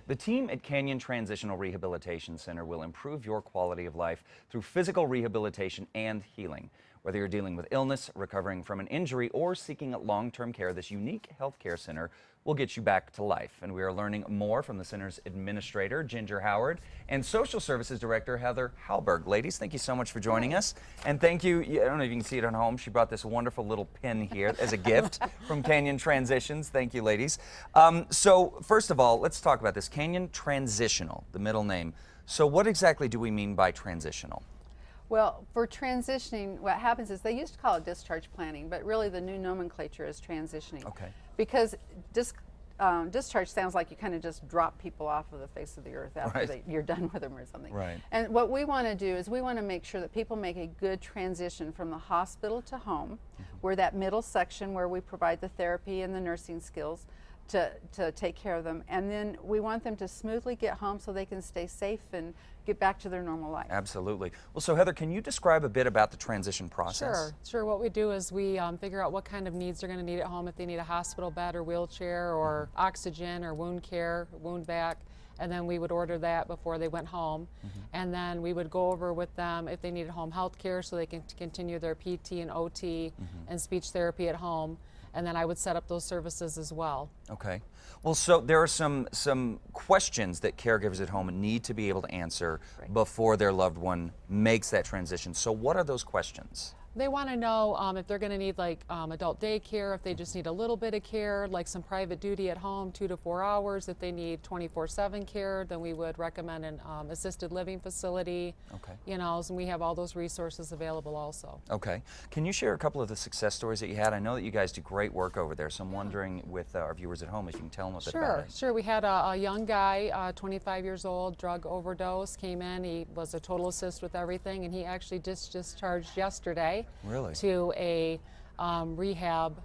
The team at Canyon Transitional Rehabilitation Center will improve your quality of life through physical rehabilitation and healing. Whether you're dealing with illness, recovering from an injury, or seeking long-term care, this unique healthcare center will get you back to life. And we are learning more from the center's administrator, Ginger Howard, and social services director, Heather Halberg. Ladies, thank you so much for joining us. And thank you, I don't know if you can see it at home, she brought this wonderful little pin here as a gift from Canyon Transitions. Thank you, ladies. So first of all, let's talk about this. Canyon Transitional, the middle name. So what exactly do we mean by transitional? Well, for transitioning, what happens is they used to call it discharge planning, but really the new nomenclature is transitioning. Okay. Because discharge sounds like you kind of just drop people off of the face of the earth after you're done with them or something. Right. And what we want to do is we want to make sure that people make a good transition from the hospital to home. We're that middle section where we provide the therapy and the nursing skills to take care of them, and then we want them to smoothly get home so they can stay safe and get back to their normal life. Absolutely. Well, so Heather, can you describe a bit about the transition process? Sure. What we do is we figure out what kind of needs they're going to need at home, if they need a hospital bed or wheelchair or oxygen or wound care, wound vac, and then we would order that before they went home. And then we would go over with them if they needed home health care so they can continue their PT and OT and speech therapy at home. And then I would set up those services as well. Okay. Well, so there are some questions that caregivers at home need to be able to answer before their loved one makes that transition. So what are those questions? They want to know if they're going to need like adult daycare, if they just need a little bit of care, like some private duty at home, 2 to 4 hours. If they need 24/7 care, then we would recommend an assisted living facility. Okay. You know, and we have all those resources available also. Okay. Can you share a couple of the success stories that you had? I know that you guys do great work over there, so I'm wondering with our viewers at home if you can tell them a bit about it. Sure. We had a young guy, 25 years old, drug overdose, came in. He was a total assist with everything, and he actually just discharged yesterday. Really? To a rehab,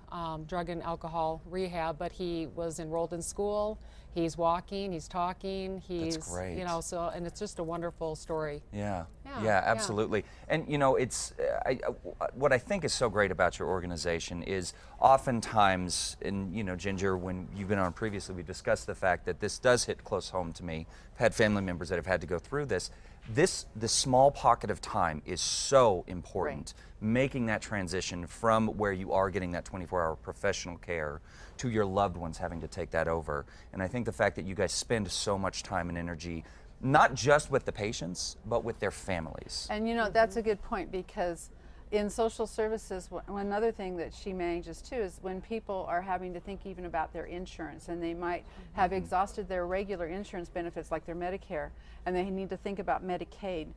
drug and alcohol rehab, but he was enrolled in school. He's walking, he's talking, he's, That's great. you know, so, and it's just a wonderful story. Yeah, absolutely. And you know, it's what I think is so great about your organization is oftentimes, and you know, Ginger, when you've been on previously, we discussed the fact that this does hit close home to me. I've had family members that have had to go through this. This small pocket of time is so important, making that transition from where you are getting that 24-hour professional care to your loved ones having to take that over. And I think the fact that you guys spend so much time and energy, not just with the patients, but with their families. And you know, that's a good point, because in social services, one other thing that she manages too is when people are having to think even about their insurance, and they might have exhausted their regular insurance benefits like their Medicare, and they need to think about Medicaid.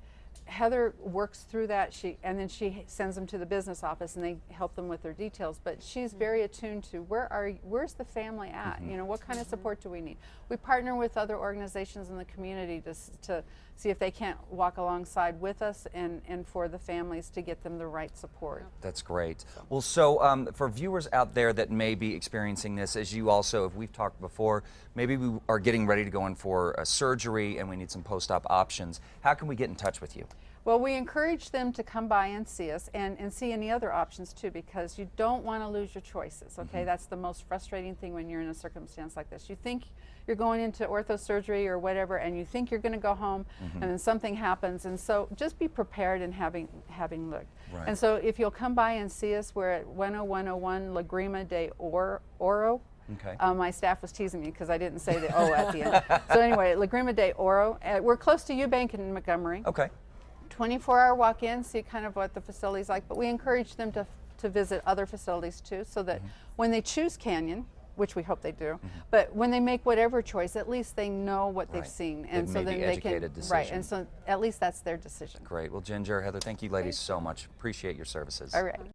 Heather works through that, and then she sends them to the business office and they help them with their details, but she's very attuned to where's the family at, you know, what kind of support do we need. We partner with other organizations in the community to see if they can't walk alongside with us and for the families to get them the right support. That's great. Well, so for viewers out there that may be experiencing this, as you also, if we've talked before, maybe we are getting ready to go in for a surgery and we need some post-op options, how can we get in touch with you? Well, we encourage them to come by and see us and see any other options too, because you don't want to lose your choices, okay? That's the most frustrating thing when you're in a circumstance like this. You think you're going into orthosurgery or whatever, and you think you're going to go home, and then something happens, and so just be prepared and having looked. Right. And so if you'll come by and see us, we're at 10101 La Grima de Oro. Okay. My staff was teasing me because I didn't say the O at the end. So anyway, La Grima de Oro. We're close to Eubank in Montgomery. Okay. 24-hour walk-in, see kind of what the facility's like, but we encourage them to visit other facilities too, so that when they choose Canyon, which we hope they do, but when they make whatever choice, at least they know what they've seen, and so then they can and so at least that's their decision. Great. Well, Ginger, Heather, thank you ladies so much. Appreciate your services. All right.